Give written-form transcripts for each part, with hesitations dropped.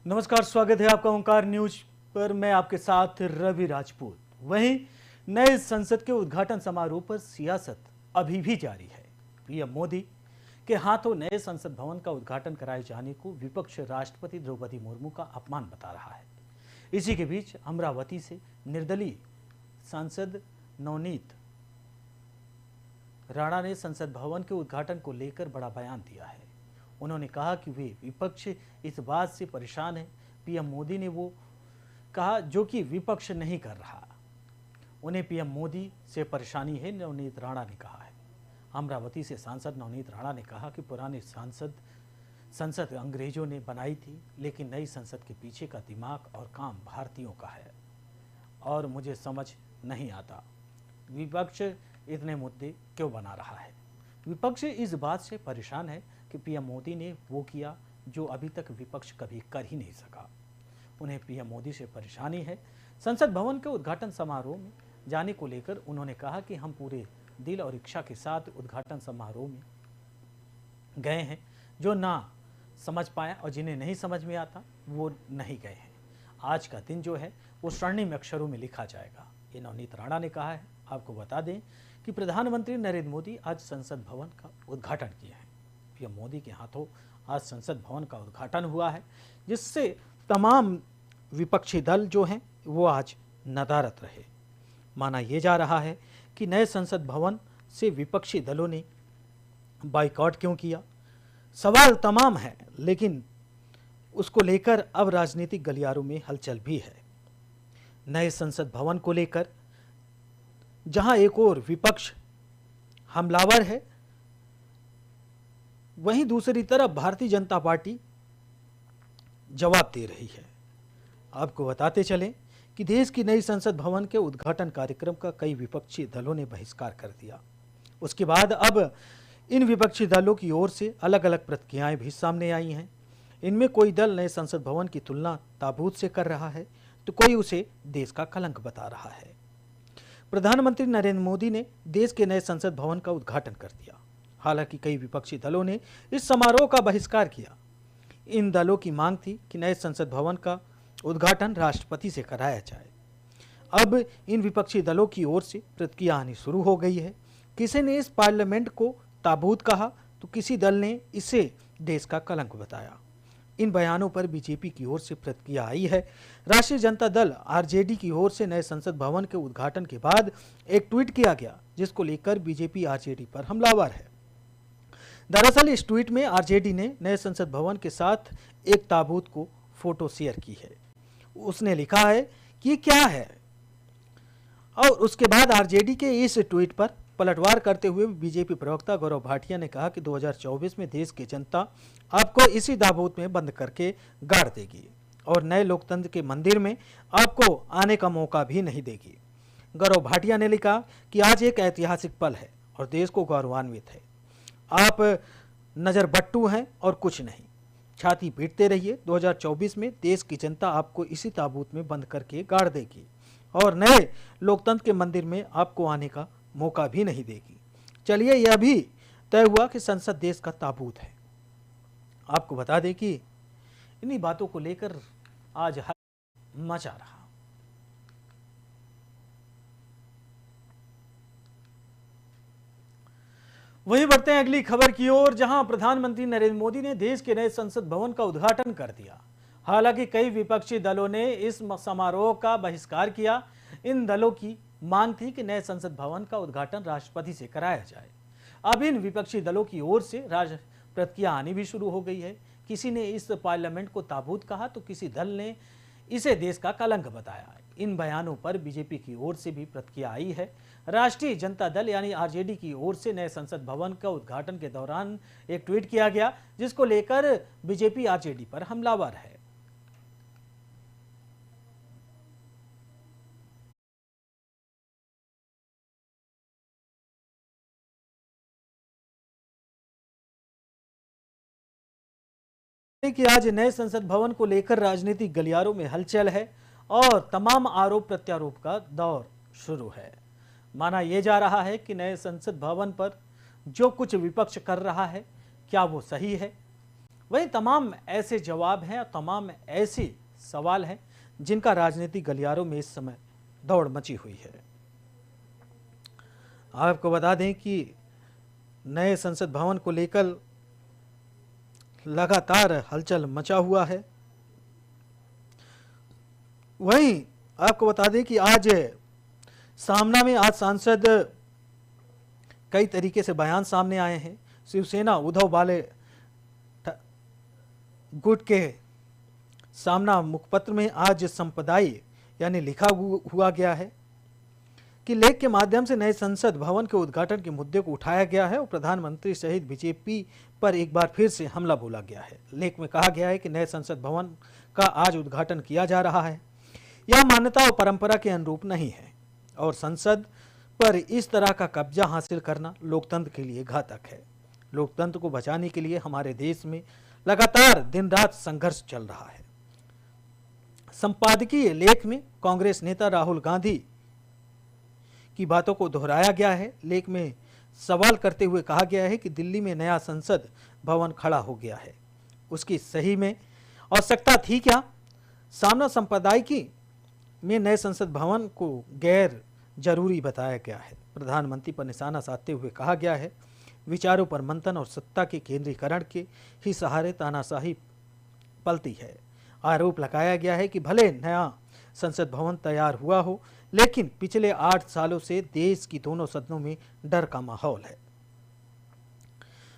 नमस्कार, स्वागत है आपका ओंकार न्यूज पर। मैं आपके साथ रवि राजपूत। वहीं नए संसद के उद्घाटन समारोह पर सियासत अभी भी जारी है। पीएम मोदी के हाथों नए संसद भवन का उद्घाटन कराए जाने को विपक्ष राष्ट्रपति द्रौपदी मुर्मू का अपमान बता रहा है। इसी के बीच अमरावती से निर्दलीय सांसद नवनीत राणा ने संसद भवन के उद्घाटन को लेकर बड़ा बयान दिया है। उन्होंने कहा कि वे विपक्ष इस बात से परेशान है। पीएम मोदी ने वो कहा जो कि विपक्ष नहीं कर रहा। उन्हें पीएम मोदी से परेशानी है, नवनीत राणा ने कहा है। अमरावती से सांसद नवनीत राणा ने कहा कि पुरानी संसद अंग्रेजों ने बनाई थी, लेकिन नई संसद के पीछे का दिमाग और काम भारतीयों का है और मुझे समझ नहीं आता विपक्ष इतने मुद्दे क्यों बना रहा है। विपक्ष इस बात से परेशान है कि पीएम मोदी ने वो किया जो अभी तक विपक्ष कभी कर ही नहीं सका। उन्हें पीएम मोदी से परेशानी है। संसद भवन के उद्घाटन समारोह में जाने को लेकर उन्होंने कहा कि हम पूरे दिल और इच्छा के साथ उद्घाटन समारोह में गए हैं। जो ना समझ पाए और जिन्हें नहीं समझ में आता वो नहीं गए हैं। आज का दिन जो है वो स्वर्णिम अक्षरों में लिखा जाएगा, ये नवनीत राणा ने कहा है। आपको बता दें कि प्रधानमंत्री नरेंद्र मोदी आज संसद भवन का उद्घाटन किए हैं। पीएम मोदी के हाथों आज संसद भवन का उद्घाटन हुआ है, जिससे तमाम विपक्षी दल जो हैं वो आज नदारद रहे। माना यह जा रहा है कि नए संसद भवन से विपक्षी दलों ने बाइकआउट क्यों किया। सवाल तमाम है, लेकिन उसको लेकर अब राजनीतिक गलियारों में हलचल भी है। नए संसद भवन को लेकर जहां एक और विपक्ष हमलावर है, वहीं दूसरी तरफ भारतीय जनता पार्टी जवाब दे रही है। आपको बताते चलें कि देश की नई संसद भवन के उद्घाटन कार्यक्रम का कई विपक्षी दलों ने बहिष्कार कर दिया। उसके बाद अब इन विपक्षी दलों की ओर से अलग अलग प्रतिक्रियाएं भी सामने आई हैं। इनमें कोई दल नए संसद भवन की तुलना ताबूत से कर रहा है, तो कोई उसे देश का कलंक बता रहा है। प्रधानमंत्री नरेंद्र मोदी ने देश के नए संसद भवन का उद्घाटन कर दिया। हालांकि कई विपक्षी दलों ने इस समारोह का बहिष्कार किया। इन दलों की मांग थी कि नए संसद भवन का उद्घाटन राष्ट्रपति से कराया जाए। अब इन विपक्षी दलों की ओर से प्रतिक्रिया आनी शुरू हो गई है। किसी ने इस पार्लियामेंट को ताबूत कहा, तो किसी दल ने इसे देश का कलंक बताया। इन बयानों पर बीजेपी की ओर से प्रतिक्रिया आई है। राष्ट्रीय जनता दल आरजेडी की ओर से नए संसद भवन के उद्घाटन के बाद एक ट्वीट किया गया, जिसको लेकर बीजेपी आरजेडी पर हमलावर है। दरअसल इस ट्वीट में आरजेडी ने नए संसद भवन के साथ एक ताबूत को फोटो शेयर की है। उसने लिखा है कि ये क्या है, और उसके बाद आरजेडी के इस ट्वीट पर पलटवार करते हुए बीजेपी प्रवक्ता गौरव भाटिया ने कहा कि 2024 में देश की जनता आपको इसी ताबूत में बंद करके गाड़ देगी और नए लोकतंत्र के मंदिर में आपको आने का मौका भी नहीं देगी। गौरव भाटिया ने लिखा कि आज एक ऐतिहासिक पल है और देश को गौरवान्वित है। आप नजर बट्टू हैं और कुछ नहीं। छाती पीटते रहिए। 2024 में देश की जनता आपको इसी ताबूत में बंद करके गाड़ देगी और नए लोकतंत्र के मंदिर में आपको आने का मौका भी नहीं देगी। चलिए, यह भी तय हुआ कि संसद देश का ताबूत है। आपको बता दें कि इन्हीं बातों को लेकर आज मचा रहा। वहीं बढ़ते हैं अगली खबर की ओर, जहां प्रधानमंत्री नरेंद्र मोदी ने देश के नए संसद भवन का उद्घाटन कर दिया। हालांकि कई विपक्षी दलों ने इस समारोह का बहिष्कार किया। इन दलों की मांग थी कि नए संसद भवन का उद्घाटन राष्ट्रपति से कराया जाए। अब इन विपक्षी दलों की ओर से प्रतिक्रिया आनी भी शुरू हो गई है। किसी ने इस पार्लियामेंट को ताबूत कहा, तो किसी दल ने इसे देश का कलंक बताया। इन बयानों पर बीजेपी की ओर से भी प्रतिक्रिया आई है। राष्ट्रीय जनता दल यानी आरजेडी की ओर से नए संसद भवन का उद्घाटन के दौरान एक ट्वीट किया गया, जिसको लेकर बीजेपी आरजेडी पर हमलावर है। कि आज नए संसद भवन को लेकर राजनीतिक गलियारों में हलचल है और तमाम आरोप प्रत्यारोप का दौर शुरू है। माना यह जा रहा है कि नए संसद भवन पर जो कुछ विपक्ष कर रहा है, क्या वो सही है। वहीं तमाम ऐसे जवाब हैं, तमाम ऐसे सवाल हैं जिनका राजनीतिक गलियारों में इस समय दौड़ मची हुई है। आपको बता दें कि नए संसद भवन को लेकर लगातार हलचल मचा हुआ है। वहीं आपको बता दें कि आज सांसद कई तरीके से बयान सामने आए हैं। शिवसेना उद्धव बाले गुट के सामना मुखपत्र में आज संपादकीय यानी लिखा हुआ गया है कि लेख के माध्यम से नए संसद भवन के उद्घाटन के मुद्दे को उठाया गया है और प्रधानमंत्री सहित बीजेपी पर एक बार फिर से हमला बोला गया है। लेख में कहा गया है कि नए संसद भवन का आज उद्घाटन किया जा रहा है। यह मान्यता और परंपरा के अनुरूप नहीं है और संसद पर इस तरह का कब्जा हासिल करना लोकतंत्र के लिए घातक है। लोकतंत्र को बचाने के लिए हमारे देश में लगातार दिन रात संघर्ष चल रहा है। संपादकीय लेख में कांग्रेस नेता राहुल गांधी की बातों को दोहराया गया है। लेख में सवाल करते हुए कहा गया है कि दिल्ली में नया संसद भवन खड़ा हो गया है, उसकी सही में आवश्यकता थी क्या? सामना संपादकीय में नए संसद भवन को गैर जरूरी बताया गया है। प्रधानमंत्री पर निशाना साधते हुए कहा गया है विचारों पर मंथन और सत्ता के केंद्रीकरण के ही सहारे तानाशाही पलती है। आरोप लगाया गया है कि भले नया संसद भवन तैयार हुआ हो, लेकिन पिछले 8 सालों से देश की दोनों सदनों में डर का माहौल है।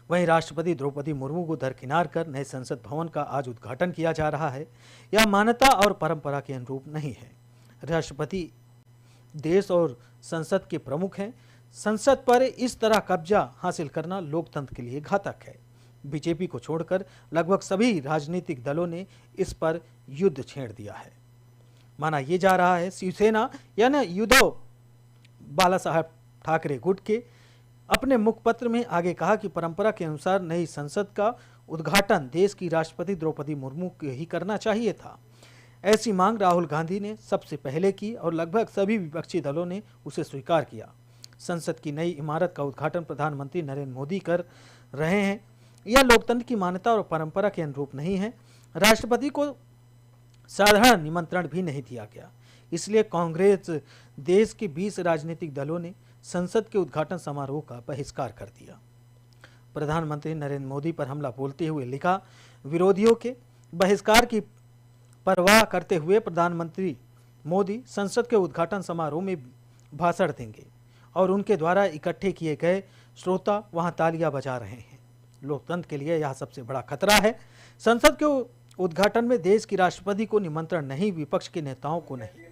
वहीं राष्ट्रपति द्रौपदी मुर्मू को दरकिनार कर नए संसद भवन का आज उद्घाटन किया जा रहा है। यह मान्यता और परंपरा के अनुरूप नहीं है। राष्ट्रपति देश और संसद के प्रमुख हैं। संसद पर इस तरह कब्जा हासिल करना लोकतंत्र के लिए घातक है। बीजेपी को छोड़कर लगभग सभी राजनीतिक दलों ने इस पर युद्ध छेड़ दिया है। माना यह जा रहा है शिवसेना यानी उद्धव बाला साहब ठाकरे गुट के अपने मुखपत्र में आगे कहा कि परंपरा के अनुसार नई संसद का उद्घाटन देश की राष्ट्रपति द्रौपदी मुर्मू को ही करना चाहिए था। ऐसी मांग राहुल गांधी ने सबसे पहले की और लगभग सभी विपक्षी दलों ने उसे स्वीकार किया। संसद की नई इमारत का उद्घाटन प्रधानमंत्री नरेंद्र मोदी कर रहे हैं। यह लोकतंत्र की मान्यता और परंपरा के अनुरूप नहीं है। राष्ट्रपति को साधारण निमंत्रण भी नहीं दिया गया। इसलिए कांग्रेस देश के 20 राजनीतिक दलों ने संसद के उद्घाटन समारोह का बहिष्कार कर दिया। प्रधानमंत्री नरेंद्र मोदी पर हमला बोलते हुए लिखा, विरोधियों के बहिष्कार की परवाह करते हुए प्रधानमंत्री मोदी संसद के उद्घाटन समारोह में भाषण देंगे और उनके द्वारा इकट्ठे किए गए श्रोता वहां तालियां बजा रहे हैं। लोकतंत्र के लिए यह सबसे बड़ा खतरा है। संसद के उद्घाटन में देश की राष्ट्रपति को निमंत्रण नहीं, विपक्ष के नेताओं को नहीं,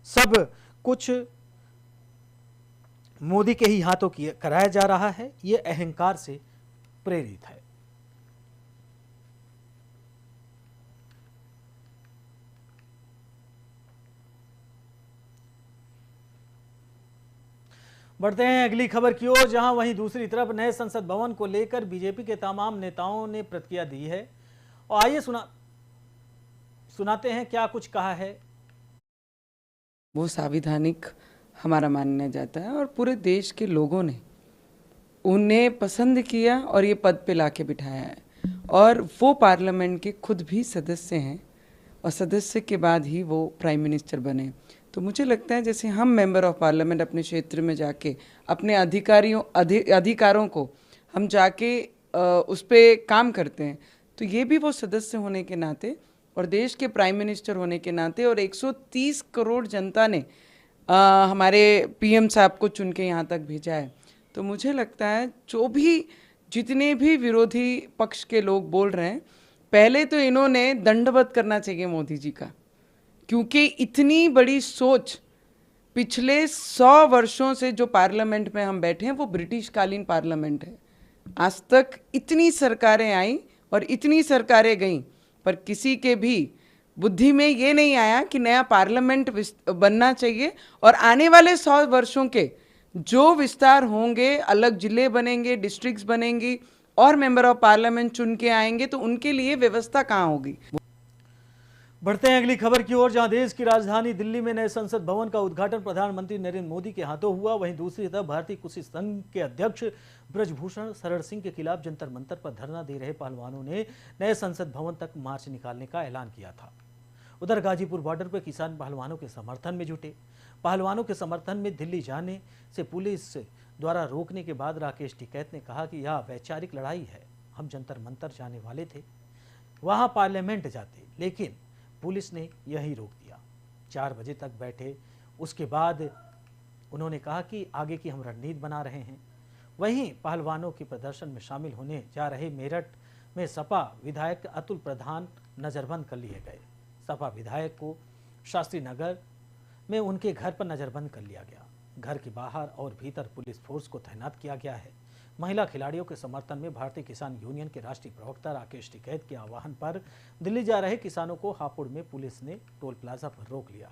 सब कुछ मोदी के ही हाथों कराया जा रहा है। ये अहंकार से प्रेरित है। बढ़ते हैं अगली खबर की ओर, जहां वहीं दूसरी तरफ नए संसद भवन को लेकर बीजेपी के तमाम नेताओं ने प्रतिक्रिया दी है और आइए सुनाते हैं क्या कुछ कहा है। वो संवैधानिक हमारा माना जाता है और पूरे देश के लोगों ने उन्हें पसंद किया और ये पद पे लाके बिठाया है और वो पार्लियामेंट के खुद भी सदस्य हैं और सदस्य के बाद ही वो प्राइम मिनिस्टर बने। तो मुझे लगता है जैसे हम मेंबर ऑफ पार्लियामेंट अपने क्षेत्र में जाके अपने अधिकारों को हम जाके उस पर काम करते हैं, तो ये भी वो सदस्य होने के नाते और देश के प्राइम मिनिस्टर होने के नाते और 130 करोड़ जनता ने हमारे पीएम साहब को चुन के यहाँ तक भेजा है। तो मुझे लगता है जितने भी विरोधी पक्ष के लोग बोल रहे हैं, पहले तो इन्होंने दंडवत करना चाहिए मोदी जी का, क्योंकि इतनी बड़ी सोच पिछले 100 वर्षों से जो पार्लियामेंट में हम बैठे हैं वो ब्रिटिश कालीन पार्लियामेंट है। आज तक इतनी सरकारें आई और इतनी सरकारें गईं, पर किसी के भी बुद्धि में ये नहीं आया कि नया पार्लियामेंट बनना चाहिए और आने वाले 100 वर्षों के जो विस्तार होंगे, अलग जिले बनेंगे, डिस्ट्रिक्ट्स बनेंगी और मेंबर ऑफ पार्लियामेंट चुन के आएंगे, तो उनके लिए व्यवस्था कहाँ होगी। बढ़ते हैं अगली खबर की ओर, जहां देश की राजधानी दिल्ली में नए संसद भवन का उद्घाटन प्रधानमंत्री नरेंद्र मोदी के हाथों हुआ। वहीं दूसरी तरफ भारतीय कृषि संघ के अध्यक्ष ब्रजभूषण शरण सिंह के खिलाफ जंतर मंतर पर धरना दे रहे पहलवानों ने नए संसद भवन तक मार्च निकालने का ऐलान किया था। उधर गाजीपुर बॉर्डर पर किसान पहलवानों के समर्थन में जुटे। पहलवानों के समर्थन में दिल्ली जाने से पुलिस द्वारा रोकने के बाद राकेश टिकैत ने कहा कि यह वैचारिक लड़ाई है। हम जंतर मंतर जाने वाले थे, वहां पार्लियामेंट जाते, लेकिन पुलिस ने यही रोक दिया। 4 बजे तक बैठे। उसके बाद उन्होंने कहा कि आगे की हम रणनीति बना रहे हैं। वहीं पहलवानों के प्रदर्शन में शामिल होने जा रहे मेरठ में सपा विधायक अतुल प्रधान नजरबंद कर लिए गए। सपा विधायक को शास्त्री नगर में उनके घर पर नजरबंद कर लिया गया। घर के बाहर और भीतर पुलिस फोर्स को तैनात किया गया है। महिला खिलाड़ियों के समर्थन में भारतीय किसान यूनियन के राष्ट्रीय प्रवक्ता राकेश टिकैत के आह्वान पर दिल्ली जा रहे किसानों को हापुड़ में पुलिस ने टोल प्लाजा पर रोक लिया।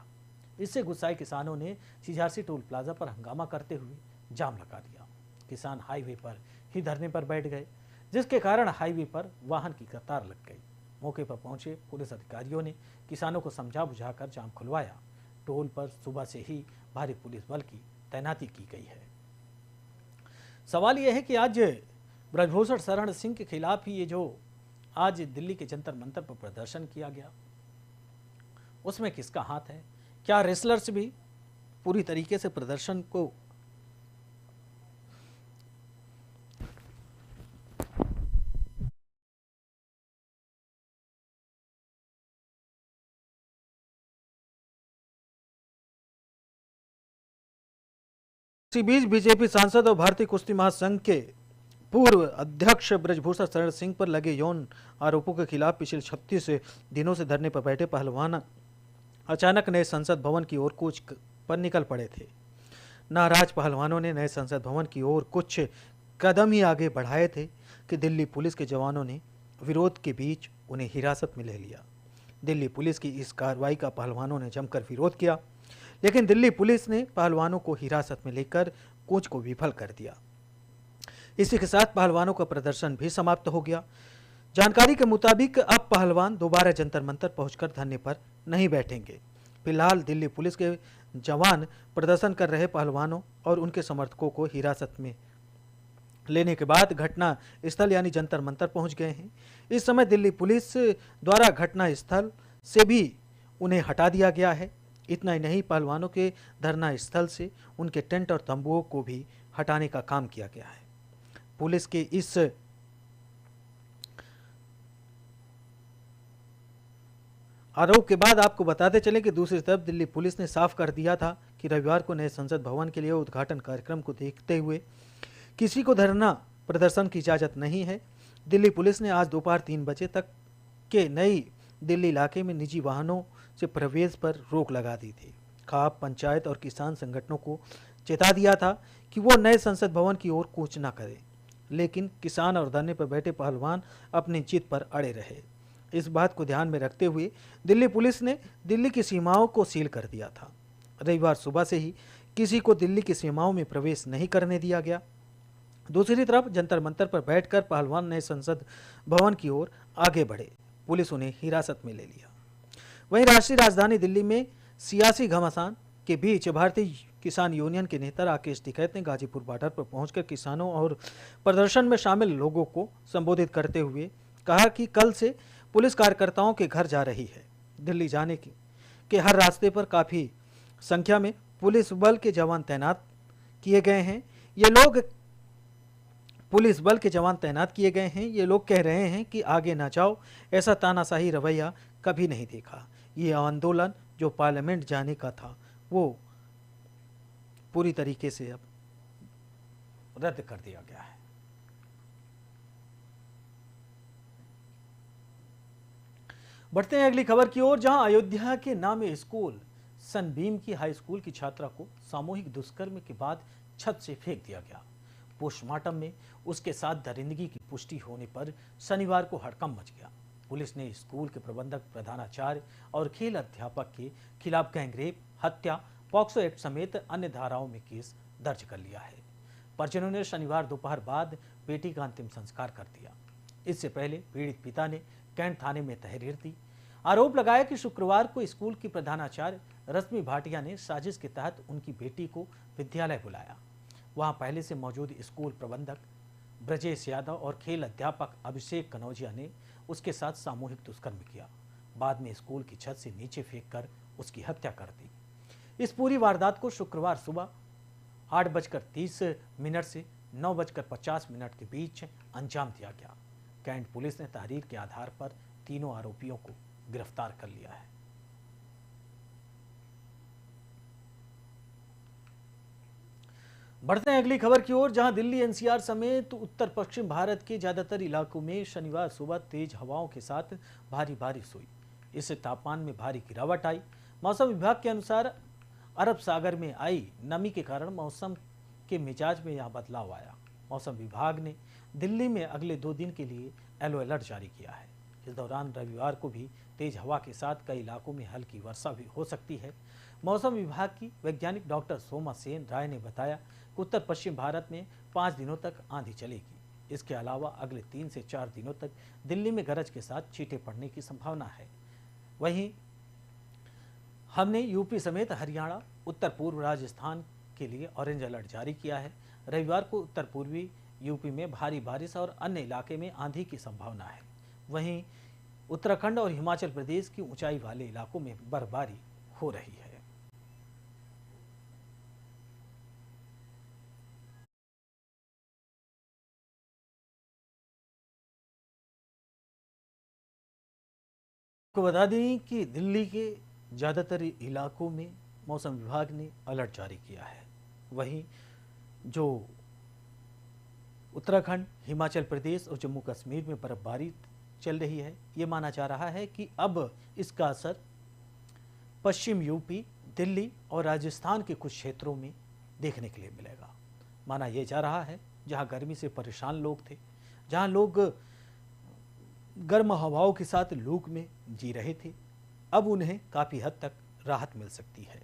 इससे गुस्साए किसानों ने सीझारसी टोल प्लाजा पर हंगामा करते हुए जाम लगा दिया। किसान हाईवे पर ही धरने पर बैठ गए, जिसके कारण हाईवे पर वाहन की कतार लग गई। मौके पर पहुंचे पुलिस अधिकारियों ने किसानों को समझा बुझाकर जाम खुलवाया। टोल पर सुबह से ही भारी पुलिस बल की तैनाती की गई है। सवाल यह है कि आज ब्रजभूषण शरण सिंह के खिलाफ ही ये जो आज दिल्ली के जंतर मंतर पर प्रदर्शन किया गया, उसमें किसका हाथ है? क्या रेसलर्स भी पूरी तरीके से प्रदर्शन को इसी बीच बीजेपी सांसद और भारतीय कुश्ती महासंघ के पूर्व अध्यक्ष ब्रजभूषण शरण सिंह पर लगे यौन आरोपों के खिलाफ पिछले 36 दिनों से धरने पर बैठे पहलवान अचानक नए संसद भवन की ओर कूच पर निकल पड़े थे। नाराज पहलवानों ने नए संसद भवन की ओर कुछ कदम ही आगे बढ़ाए थे कि दिल्ली पुलिस के जवानों ने विरोध के बीच उन्हें हिरासत में ले लिया। दिल्ली पुलिस की इस कार्रवाई का पहलवानों ने जमकर विरोध किया, लेकिन दिल्ली पुलिस ने पहलवानों को हिरासत में लेकर कूच को विफल कर दिया। इसी के साथ पहलवानों का प्रदर्शन भी समाप्त हो गया। जानकारी के मुताबिक अब पहलवान दोबारा जंतर मंतर पहुंचकर धरने पर नहीं बैठेंगे। फिलहाल दिल्ली पुलिस के जवान प्रदर्शन कर रहे पहलवानों और उनके समर्थकों को हिरासत में लेने के बाद घटना स्थल यानी जंतर मंतर पहुंच गए हैं। इस समय दिल्ली पुलिस द्वारा घटना स्थल से भी उन्हें हटा दिया गया है। इतना ही नहीं, पहलवानों के धरना स्थल से उनके टेंट और तंबुओं को भी हटाने का काम किया गया है। पुलिस के इस आरोप के बाद आपको बताते चले कि दूसरी तरफ दिल्ली पुलिस ने साफ कर दिया था कि रविवार को नए संसद भवन के लिए उद्घाटन कार्यक्रम को देखते हुए किसी को धरना प्रदर्शन की इजाजत नहीं है। दिल्ली पुलिस ने आज दोपहर 3 बजे तक के नई दिल्ली इलाके में निजी वाहनों से प्रवेश पर रोक लगा दी थी। खाप, पंचायत और किसान संगठनों को चेता दिया था कि वो नए संसद भवन की ओर कूच न करें, लेकिन किसान और धरने पर बैठे पहलवान अपनी जिद पर अड़े रहे। इस बात को ध्यान में रखते हुए दिल्ली पुलिस ने दिल्ली की सीमाओं को सील कर दिया था। रविवार सुबह से ही किसी को दिल्ली की सीमाओं में प्रवेश नहीं करने दिया गया। दूसरी तरफ जंतर मंतर पर बैठकर पहलवान नए संसद भवन की ओर आगे बढ़े। पुलिस उन्हें हिरासत में ले लिया। वहीं राष्ट्रीय राजधानी दिल्ली में सियासी घमासान के बीच भारतीय किसान यूनियन के नेता राकेश टिकैत ने गाजीपुर बॉर्डर पर पहुंचकर किसानों और प्रदर्शन में शामिल लोगों को संबोधित करते हुए कहा कि कल से पुलिस कार्यकर्ताओं के घर जा रही है। दिल्ली जाने के हर रास्ते पर काफ़ी संख्या में पुलिस बल के जवान तैनात किए गए हैं। ये लोग कह रहे हैं कि आगे ना जाओ। ऐसा तानाशाही रवैया कभी नहीं देखा। ये आंदोलन जो पार्लियामेंट जाने का था वो पूरी तरीके से अब रद्द कर दिया गया है। बढ़ते हैं अगली खबर की ओर, जहां अयोध्या के नामी स्कूल सनबीम की हाई स्कूल की छात्रा को सामूहिक दुष्कर्म के बाद छत से फेंक दिया गया। पोस्टमार्टम में उसके साथ दरिंदगी की पुष्टि होने पर शनिवार को हड़कंप मच गया। पुलिस ने स्कूल के प्रबंधक, प्रधानाचार्य और खेल अध्यापक के खिलाफ गैंगरेप, हत्या, पॉक्सो एक्ट समेत अन्य धाराओं में केस दर्ज कर लिया है। परिजनों ने शनिवार दोपहर बाद बेटी का अंतिम संस्कार कर दिया। इससे पहले पीड़ित पिता ने कैंट थाने में तहरीर दी। आरोप लगाया कि शुक्रवार को स्कूल की प्रधानाचार्य रश्मि भाटिया ने साजिश के तहत उनकी बेटी को विद्यालय बुलाया। वहां पहले से मौजूद स्कूल प्रबंधक ब्रजेश यादव और खेल अध्यापक अभिषेक कनौजिया ने उसके साथ सामूहिक दुष्कर्म किया। बाद में स्कूल की छत से नीचे फेंककर उसकी हत्या कर दी। इस पूरी वारदात को शुक्रवार सुबह 8:30 से 9:50 के बीच अंजाम दिया गया। कैंट पुलिस ने तहरीर के आधार पर तीनों आरोपियों को गिरफ्तार कर लिया है। बढ़ते हैं अगली खबर की ओर, जहां दिल्ली एनसीआर समेत उत्तर पश्चिम भारत के ज्यादातर इलाकों में शनिवार सुबह तेज हवाओं के साथ भारी बारिश हुई। इससे तापमान में भारी गिरावट आई। मौसम विभाग के अनुसार अरब सागर में आई नमी के कारण मौसम के मिजाज में यहां बदलाव आया। मौसम विभाग ने दिल्ली में अगले 2 दिन के लिए येलो अलर्ट जारी किया है। इस दौरान रविवार को भी तेज हवा के साथ कई इलाकों में हल्की वर्षा भी हो सकती है। मौसम विभाग की वैज्ञानिक डॉक्टर सोमा सेन राय ने बताया कि उत्तर पश्चिम भारत में 5 दिनों तक आंधी चलेगी। इसके अलावा अगले 3 से 4 दिनों तक दिल्ली में गरज के साथ छींटे पड़ने की संभावना है। वहीं हमने यूपी समेत हरियाणा, उत्तर पूर्व राजस्थान के लिए ऑरेंज अलर्ट जारी किया है। रविवार को उत्तर पूर्वी यूपी में भारी बारिश और अन्य इलाके में आंधी की संभावना है। वहीं उत्तराखंड और हिमाचल प्रदेश की ऊंचाई वाले इलाकों में बर्फबारी हो रही है। आपको बता दें कि दिल्ली के ज़्यादातर इलाकों में मौसम विभाग ने अलर्ट जारी किया है। वहीं जो उत्तराखंड, हिमाचल प्रदेश और जम्मू कश्मीर में बर्फबारी चल रही है, ये माना जा रहा है कि अब इसका असर पश्चिम यूपी, दिल्ली और राजस्थान के कुछ क्षेत्रों में देखने के लिए मिलेगा। माना यह जा रहा है जहां गर्मी से परेशान लोग थे, जहां लोग गर्म हवाओं के साथ लू में जी रहे थे, अब उन्हें काफ़ी हद तक राहत मिल सकती है।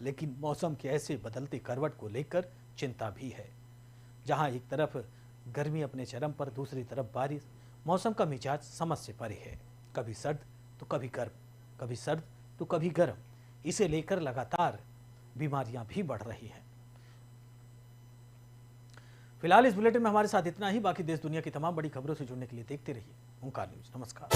लेकिन मौसम के ऐसे बदलते करवट को लेकर चिंता भी है। जहां एक तरफ गर्मी अपने चरम पर, दूसरी तरफ बारिश, मौसम का मिजाज समझ से परे है। कभी सर्द तो कभी गर्म, कभी सर्द तो कभी गर्म। इसे लेकर लगातार बीमारियां भी बढ़ रही हैं। फिलहाल इस बुलेटिन में हमारे साथ इतना ही। बाकी देश दुनिया की तमाम बड़ी खबरों से जुड़ने के लिए देखते रहिए ओंकार न्यूज। नमस्कार।